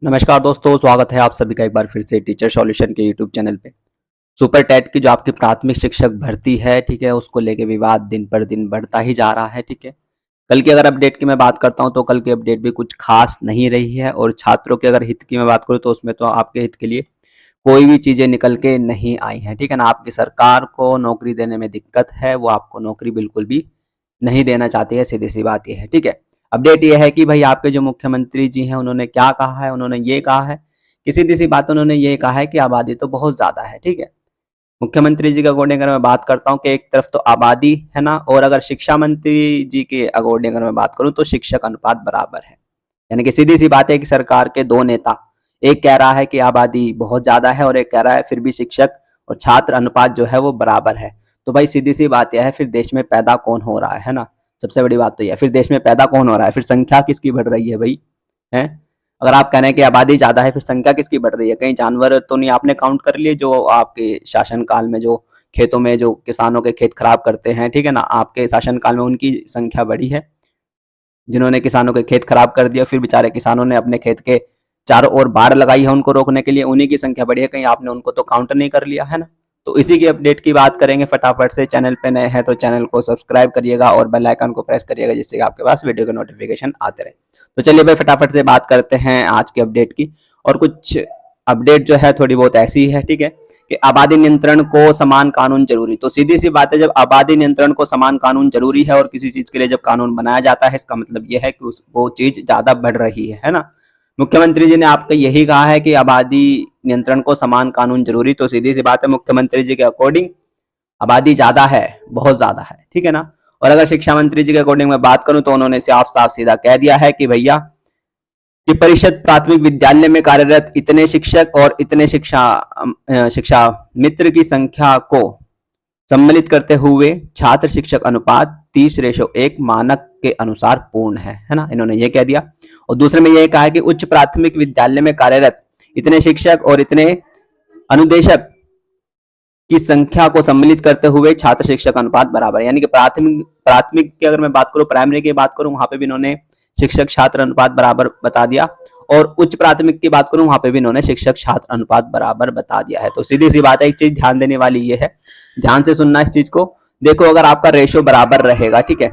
नमस्कार दोस्तों, स्वागत है आप सभी का एक बार फिर से टीचर सॉल्यूशन के यूट्यूब चैनल पे। सुपर टेट की जो आपकी प्राथमिक शिक्षक भर्ती है, ठीक है, उसको लेके विवाद दिन पर दिन बढ़ता ही जा रहा है, ठीक है। कल की अगर अपडेट की मैं बात करता हूँ तो कल की अपडेट भी कुछ खास नहीं रही है और छात्रों के अगर हित की मैं बात करूँ तो उसमें तो आपके हित के लिए कोई भी चीज़ें निकल के नहीं आई हैं, ठीक है ना। आपकी सरकार को नौकरी देने में दिक्कत है, वो आपको नौकरी बिल्कुल भी नहीं देना चाहती है, सीधी सी बात ये है, ठीक है। अपडेट ये है कि भाई आपके जो मुख्यमंत्री जी हैं उन्होंने क्या कहा है, उन्होंने ये कहा है कि सीधी सी बात उन्होंने ये कहा है कि आबादी तो बहुत ज़्यादा है, ठीक है। मुख्यमंत्री जी के अकॉर्डिंग अगर मैं बात करता हूँ कि एक तरफ तो आबादी है ना, और अगर शिक्षा मंत्री जी के अकॉर्डिंग अगर मैं बात करूँ तो शिक्षक अनुपात बराबर है। यानी कि सीधी सी बात है कि सरकार के दो नेता, एक कह रहा है कि आबादी बहुत ज़्यादा है और एक कह रहा है फिर भी शिक्षक और छात्र अनुपात जो है वो बराबर है। तो भाई सीधी सी बात यह है, फिर देश में पैदा कौन हो रहा है ना। सबसे बड़ी बात तो यह है, फिर देश में पैदा कौन हो रहा है, फिर संख्या किसकी बढ़ रही है भाई, है। अगर आप कह रहे हैं कि आबादी ज़्यादा है, फिर संख्या किसकी बढ़ रही है। कहीं जानवर तो नहीं आपने काउंट कर लिए जो आपके शासनकाल में जो खेतों में जो किसानों के खेत खराब करते हैं, ठीक है ना, आपके शासनकाल में उनकी संख्या बढ़ी है जिन्होंने किसानों के खेत खराब कर दिया। फिर बेचारे किसानों ने अपने खेत के चारों ओर बाड़ लगाई है उनको रोकने के लिए, उन्हीं की संख्या बढ़ी है, कहीं आपने उनको तो काउंट नहीं कर लिया है ना। तो इसी की अपडेट की बात करेंगे फटाफट से। चैनल पे नए हैं तो चैनल को सब्सक्राइब करिएगा और बेल आइकन को प्रेस करिएगा जिससे कि आपके पास वीडियो के नोटिफिकेशन आते रहे। तो चलिए भाई फटाफट से बात करते हैं आज की अपडेट की। और कुछ अपडेट जो है थोड़ी बहुत ऐसी है, ठीक है, कि आबादी नियंत्रण को समान कानून जरूरी। तो सीधी सी बात है, जब आबादी नियंत्रण को समान कानून जरूरी है और किसी चीज के लिए जब कानून बनाया जाता है, इसका मतलब यह है कि वो चीज ज्यादा बढ़ रही है ना। मुख्यमंत्री जी ने आपको यही कहा है कि आबादी नियंत्रण को समान कानून जरूरी। तो सीधी सी बात है, मुख्यमंत्री जी के अकॉर्डिंग आबादी ज्यादा है, बहुत ज्यादा है, ठीक है ना। और अगर शिक्षा मंत्री जी के अकॉर्डिंग मैं बात करूं तो उन्होंने साफ साफ सीधा कह दिया है कि भैया कि परिषद प्राथमिक विद्यालय में कार्यरत इतने शिक्षक और इतने शिक्षा मित्र की संख्या को सम्मिलित करते हुए छात्र शिक्षक अनुपात 30:1 मानक के अनुसार पूर्ण है ना, इन्होंने ये कह दिया। और दूसरे में ये कहा कि उच्च प्राथमिक विद्यालय में कार्यरत इतने शिक्षक और इतने अनुदेशक की संख्या को सम्मिलित करते हुए छात्र शिक्षक अनुपात बराबर है। यानी कि प्राथमिक प्राथमिक की अगर मैं बात करूं, प्राइमरी की बात करूं, वहां पे भी इन्होंने शिक्षक छात्र अनुपात बराबर बता दिया। और उच्च प्राथमिक की बात करूं, वहां पे भी इन्होंने शिक्षक छात्र अनुपात बराबर बता दिया है। तो सीधी सी बात है, एक चीज ध्यान देने वाली ये है, ध्यान से सुनना इस चीज को। देखो अगर आपका रेशो बराबर रहेगा, ठीक है,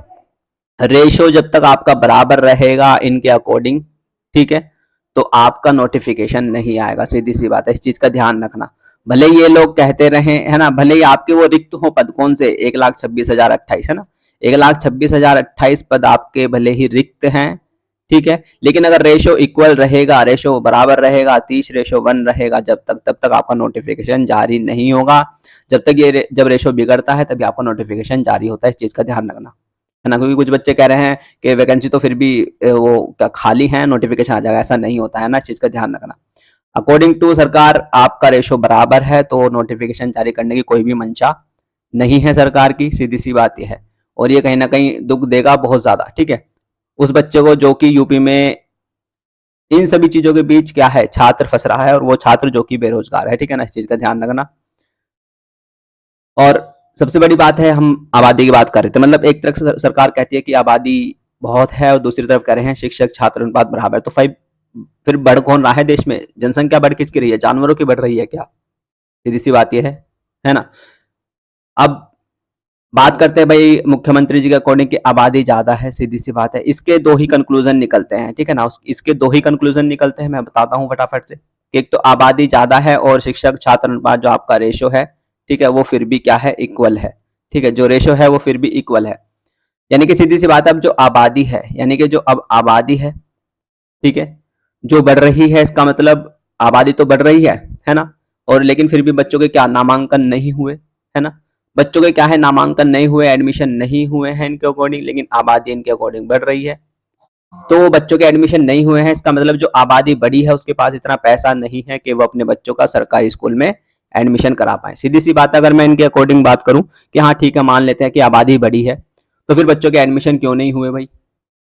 रेशो जब तक आपका बराबर रहेगा इनके अकॉर्डिंग, ठीक है, तो आपका नोटिफिकेशन नहीं आएगा। सीधी सी बात है, इस चीज का ध्यान रखना। भले ये लोग कहते रहे है ना, भले ही आपके वो रिक्त हो पद, कौन से 1,26,028 है ना, 1,26,028 पद आपके भले ही रिक्त हैं, ठीक है, लेकिन अगर रेशो इक्वल रहेगा, रेशो बराबर रहेगा, 30:1 रहेगा, जब तक तब तक आपका नोटिफिकेशन जारी नहीं होगा। जब तक ये जब रेशो बिगड़ता है तभी आपका नोटिफिकेशन जारी होता है, इस चीज का ध्यान रखना है ना। क्योंकि कुछ बच्चे कह रहे हैं कि वैकेंसी तो फिर भी वो क्या खाली है, नोटिफिकेशन आ जाएगा, ऐसा नहीं होता है ना, इस चीज का ध्यान रखना। अकॉर्डिंग टू सरकार आपका रेशो बराबर है तो नोटिफिकेशन जारी करने की कोई भी मंशा नहीं है सरकार की, सीधी सी बात यह है। और ये कहीं ना कहीं दुख देगा बहुत ज्यादा, ठीक है, उस बच्चे को जो कि यूपी में इन सभी चीजों के बीच क्या है, छात्र फंस रहा है और वो छात्र जो कि बेरोजगार है, ठीक है ना, इस चीज का ध्यान रखना। और सबसे बड़ी बात है, हम आबादी की बात कर रहे थे, मतलब एक तरफ से सरकार कहती है कि आबादी बहुत है और दूसरी तरफ कह रहे हैं शिक्षक छात्र अनुपात बराबर है। तो फिर बढ़ कौन रहा है देश में, जनसंख्या बढ़ किसकी रही है, जानवरों की बढ़ रही है क्या। सीधी सी बात यह है ना। अब बात करते हैं भाई मुख्यमंत्री जी के अकॉर्डिंग कि आबादी ज्यादा है, सीधी सी बात है, इसके दो ही कंक्लूजन निकलते हैं, ठीक है ना, इसके दो ही कंक्लूजन निकलते हैं, मैं बताता हूं फटाफट से। एक तो आबादी ज्यादा है और शिक्षक छात्र अनुपात जो आपका रेशो है, ठीक है, वो फिर भी क्या है, इक्वल है, ठीक है, जो रेशो है वो फिर भी इक्वल है। यानी कि सीधी सी बात है, अब जो आबादी है, यानी कि जो अब आबादी है, ठीक है, जो बढ़ रही है, इसका मतलब आबादी तो बढ़ रही है ना, और लेकिन फिर भी बच्चों के क्या नामांकन नहीं हुए, है ना, बच्चों के क्या है, नामांकन नहीं हुए, एडमिशन नहीं हुए हैं इनके अकॉर्डिंग, लेकिन आबादी इनके अकॉर्डिंग बढ़ रही है। तो बच्चों के एडमिशन नहीं हुए हैं, इसका मतलब जो आबादी बढ़ी है उसके पास इतना पैसा नहीं है कि वो अपने बच्चों का सरकारी स्कूल में एडमिशन करा पाए। सीधी सी बात, अगर मैं इनके अकॉर्डिंग बात करूं कि हाँ ठीक है, मान लेते हैं कि आबादी बढ़ी है, तो फिर बच्चों के एडमिशन क्यों नहीं हुए भाई।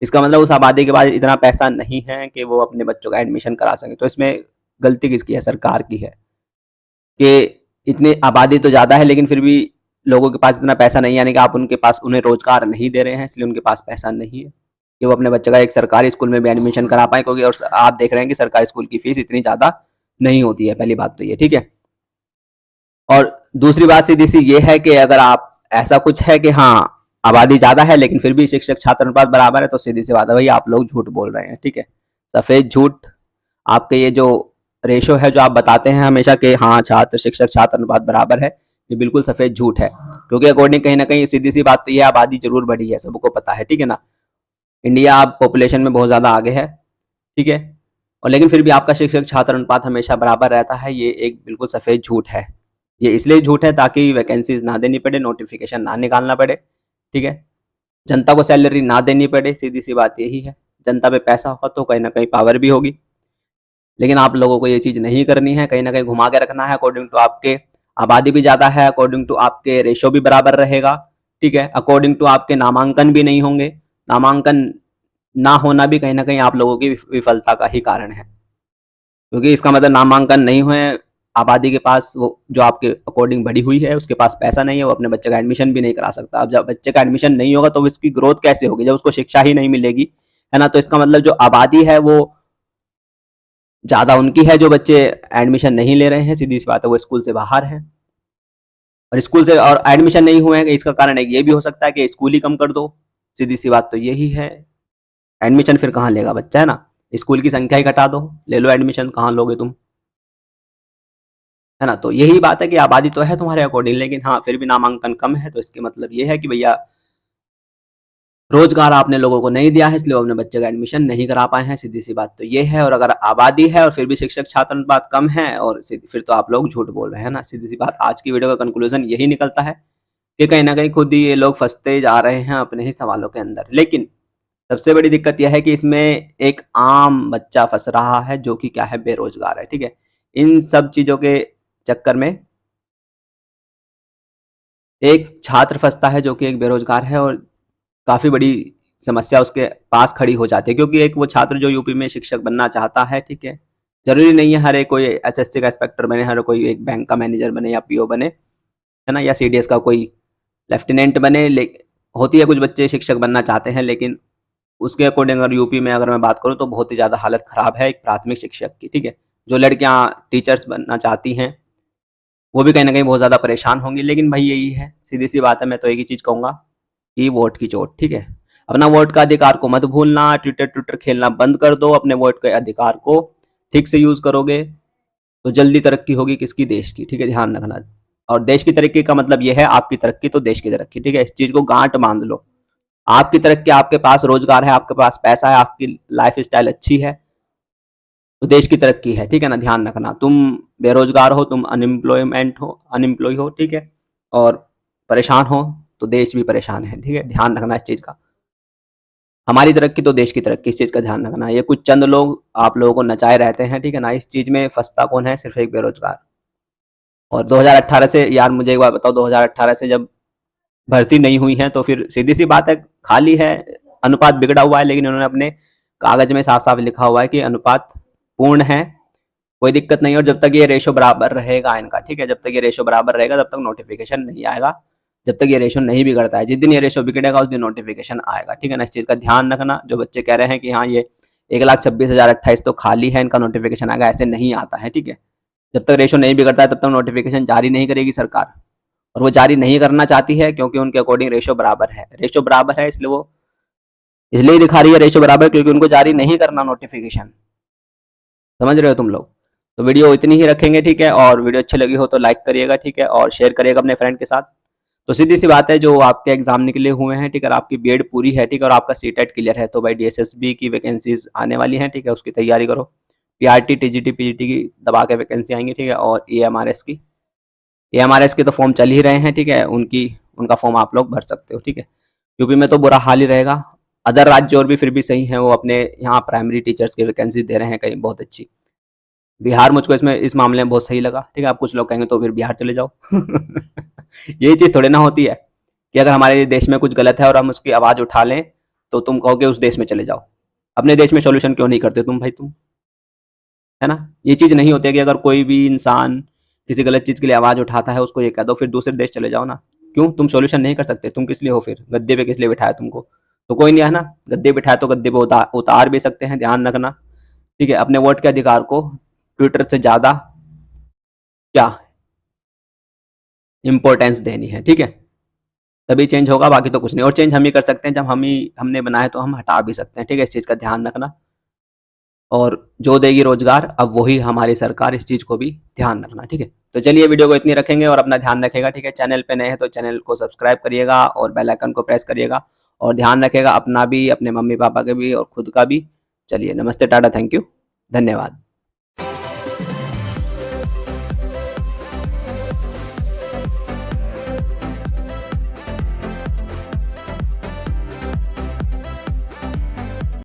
इसका मतलब उस आबादी के पास इतना पैसा नहीं है कि वो अपने बच्चों का एडमिशन करा सके। तो इसमें गलती किसकी है, सरकार की है कि इतनी आबादी तो ज्यादा है लेकिन फिर भी लोगों के पास इतना पैसा नहीं है, यानी कि आप उनके पास उन्हें रोजगार नहीं दे रहे हैं, इसलिए उनके पास पैसा नहीं है। कि वो अपने बच्चे का एक सरकारी स्कूल में भी एडमिशन करा पाएँ, क्योंकि और आप देख रहे हैं कि सरकारी स्कूल की फ़ीस इतनी ज़्यादा नहीं होती है, पहली बात तो ये, ठीक है। और दूसरी बात सीधी-सी ये है कि अगर आप ऐसा कुछ है कि हाँ, आबादी ज़्यादा है लेकिन फिर भी शिक्षक-छात्र अनुपात बराबर है, तो सीधी-सी बात है भई आप लोग झूठ बोल रहे हैं, ठीक है। सफ़ेद झूठ, आपके ये जो रेशो है जो आप बताते हैं हमेशा कि हाँ, छात्र शिक्षक-छात्र अनुपात बराबर है, ये बिल्कुल सफ़ेद झूठ है। क्योंकि अकॉर्डिंग कहीं न कहीं सीधी-सी बात तो ये है, आबादी ज़रूर बढ़ी है, सबको पता है, ठीक है ना। इंडिया अब पॉपुलेशन में बहुत ज़्यादा आगे है, ठीक है। और लेकिन फिर भी आपका शिक्षक-छात्र अनुपात हमेशा बराबर रहता है, ये एक बिल्कुल सफ़ेद झूठ है। ये इसलिए झूठ है ताकि वैकेंसीज़ ना देनी पड़े, नोटिफ़िकेशन ना निकालना पड़े, ठीक है। जनता को सैलरी ना देनी पड़े, सीधी-सी बात यही है। जनता पे पैसा होगा तो कहीं न कहीं पावर भी होगी। लेकिन आप लोगों को ये चीज़ नहीं करनी है, कहीं न कहीं घुमा के रखना है अकॉर्डिंग टू आपके आबादी भी ज़्यादा है, अकॉर्डिंग टू आपके रेशो भी बराबर रहेगा, ठीक है। अकॉर्डिंग टू आपके नामांकन भी नहीं होंगे। नामांकन ना होना भी कहीं न कहीं आप लोगों की विफलता का ही कारण है। क्योंकि इसका मतलब नामांकन नहीं हुए, आबादी के पास वो जो आपके अकॉर्डिंग बढ़ी हुई है, उसके पास पैसा नहीं है, वो अपने बच्चे का एडमिशन भी नहीं करा सकता। अब जब बच्चे का एडमिशन नहीं होगा तो उसकी ग्रोथ कैसे होगी? जब उसको शिक्षा ही नहीं मिलेगी, है ना? तो इसका मतलब जो आबादी है वो ज़्यादा उनकी है जो बच्चे एडमिशन नहीं ले रहे हैं, सीधी सी बात है वो स्कूल से बाहर हैं। और स्कूल से और एडमिशन नहीं हुए हैं, इसका कारण एक ये भी हो सकता है कि स्कूल ही कम कर दो, सीधी सी बात तो यही है। एडमिशन फिर कहाँ लेगा बच्चा, है ना? स्कूल की संख्या ही घटा दो, ले लो एडमिशन, कहाँ लोगे तुम, है ना? तो यही बात है कि आबादी तो है तुम्हारे अकॉर्डिंग, लेकिन हाँ, फिर भी नामांकन कम है, तो इसकी मतलब ये है कि भैया रोजगार आपने लोगों को नहीं दिया है, इसलिए वो अपने बच्चे का एडमिशन नहीं करा पाए हैं, सीधी सी बात तो ये है। और अगर आबादी है और फिर भी शिक्षक छात्र अनुपात कम है और फिर तो आप लोग झूठ बोल रहे हैं ना, सीधी सी बात। आज की वीडियो का कंक्लूजन यही निकलता है कि कहीं ना कहीं खुद ही ये लोग फंसते जा रहे हैं अपने ही सवालों के अंदर। लेकिन सबसे बड़ी दिक्कत यह है कि इसमें एक आम बच्चा फंस रहा है जो कि क्या है, बेरोजगार है, ठीक है। इन सब चीजों के चक्कर में एक छात्र फंसता है जो कि एक बेरोजगार है, और काफ़ी बड़ी समस्या उसके पास खड़ी हो जाती है, क्योंकि एक वो छात्र जो यूपी में शिक्षक बनना चाहता है, ठीक है। ज़रूरी नहीं है हर एक कोई एसएससी का इंस्पेक्टर बने, हर कोई एक बैंक का मैनेजर बने या पीओ बने, है ना, या सीडीएस का कोई लेफ्टिनेंट बने। होती है कुछ बच्चे शिक्षक बनना चाहते हैं, लेकिन उसके अकॉर्डिंग अगर यूपी में अगर मैं बात करूँ तो बहुत ही ज़्यादा हालत ख़राब है एक प्राथमिक शिक्षक की, ठीक है। जो लड़कियाँ टीचर्स बनना चाहती हैं वो भी कहीं न कहीं बहुत ज़्यादा परेशान होंगी। लेकिन भाई यही है, सीधी-सी बात है, मैं तो एक ही चीज़ कहूँगा कि वोट की चोट, ठीक है। अपना वोट का अधिकार को मत भूलना, ट्विटर खेलना बंद कर दो, अपने वोट के अधिकार को ठीक से यूज़ करोगे तो जल्दी तरक्की होगी किसकी, देश की, ठीक है, ध्यान रखना। और देश की तरक्की का मतलब ये है आपकी तरक्की तो देश की तरक्की, ठीक है, इस चीज़ को गांठ बांध लो। आपकी तरक्की, आपके पास रोजगार है, आपके पास पैसा है, आपकी लाइफ स्टाइल अच्छी है तो देश की तरक्की है, ठीक है ना, ध्यान रखना। तुम बेरोजगार हो, तुम अनएम्प्लॉय हो, ठीक है, और परेशान हो तो देश भी परेशान है, ठीक है, ध्यान रखना इस चीज़ का। हमारी तरक्की तो देश की तरक्की, इस चीज़ का ध्यान रखना। ये कुछ चंद लोग आप लोगों को नचाए रहते हैं, ठीक है ना, इस चीज़ में फंसता कौन है, सिर्फ एक बेरोजगार। और 2018 से यार मुझे एक बात बताओ, 2018 से जब भर्ती नहीं हुई है तो फिर सीधी सी बात है, खाली है, अनुपात बिगड़ा हुआ है, लेकिन उन्होंने अपने कागज में साफ साफ लिखा हुआ है कि अनुपात पूर्ण है, कोई दिक्कत नहीं। और जब तक ये रेशो बराबर रहेगा इनका, ठीक है, जब तक ये रेशो बराबर रहेगा तब तक नोटिफिकेशन नहीं आएगा, जब तक ये रेशो नहीं बिगड़ता है। जिस दिन ये रेशो बिगड़ेगा उस दिन नोटिफिकेशन आएगा, ठीक है ना, इस चीज़ का ध्यान रखना। जो बच्चे कह रहे हैं कि हाँ ये 1,26,028 तो खाली है, इनका नोटिफिकेशन आएगा, ऐसे नहीं आता है, ठीक है। जब तक रेशो नहीं बिगड़ता है तब तक नोटिफिकेशन जारी नहीं करेगी सरकार, और वो जारी नहीं करना चाहती है क्योंकि उनके अकॉर्डिंग रेशो बराबर है। रेशो बराबर है इसलिए वो इसलिए दिखा रही है रेशो बराबर, क्योंकि उनको जारी नहीं करना नोटिफिकेशन। समझ रहे हो तुम लोग? तो वीडियो इतनी ही रखेंगे, ठीक है। और वीडियो अच्छी लगी हो तो लाइक करिएगा, ठीक है, और शेयर करिएगा अपने फ्रेंड के साथ। तो सीधी सी बात है, जो आपके एग्जाम निकले हुए हैं, ठीक है, और आपकी बीएड पूरी है, ठीक है, और आपका सीटेट क्लियर है, तो भाई डीएसएसबी की वैकेंसीज आने वाली हैं, ठीक है, उसकी तैयारी करो। पीआरटी, टीजीटी, पीजीटी की दबा के वैकेंसी आएंगी, ठीक है, और एएमआरएस की तो फॉर्म चल ही रहे हैं, ठीक है, उनका फॉर्म आप लोग भर सकते हो, ठीक है। यूपी में तो बुरा हाल ही रहेगा। अदर राज्य और भी फिर भी सही हैं, वो अपने यहाँ प्राइमरी टीचर्स की वैकेंसी दे रहे हैं कहीं बहुत अच्छी। बिहार मुझको इसमें इस मामले में बहुत सही लगा, ठीक है। आप कुछ लोग कहेंगे तो फिर बिहार चले जाओ यही चीज़ थोड़ी ना होती है कि अगर हमारे देश में कुछ गलत है और हम उसकी आवाज़ उठा लें तो तुम कहोगे उस देश में चले जाओ। अपने देश में सॉल्यूशन क्यों नहीं करते तुम भाई, तुम, है ना। ये चीज़ नहीं होती है कि अगर कोई भी इंसान किसी गलत चीज़ के लिए आवाज़ उठाता है उसको ये कह दो फिर दूसरे देश चले जाओ ना। क्यों, तुम सॉल्यूशन नहीं कर सकते? तुम किस लिए हो फिर, गद्दे पे किस लिए बिठाया तुमको? तो कोई नहीं है ना, गद्दे बिठाए तो गद्दे पे उतार भी सकते हैं, ध्यान रखना, ठीक है। अपने वोट के अधिकार को ट्विटर से ज़्यादा क्या इम्पोर्टेंस देनी है, ठीक है। तभी चेंज होगा, बाकी तो कुछ नहीं। और चेंज हम ही कर सकते हैं, जब हमने बनाए तो हम हटा भी सकते हैं, ठीक है। इस चीज़ का ध्यान रखना। और जो देगी रोजगार अब वही हमारी सरकार, इस चीज़ को भी ध्यान रखना, ठीक है। तो चलिए वीडियो को इतनी रखेंगे और अपना ध्यान रखेगा, ठीक है। चैनल पे नए हैं तो चैनल को सब्सक्राइब करिएगा और बेल आइकन को प्रेस करिएगा, और ध्यान रखेगा अपना भी, अपने मम्मी पापा के भी और खुद का भी। चलिए, नमस्ते, टाटा, थैंक यू, धन्यवाद।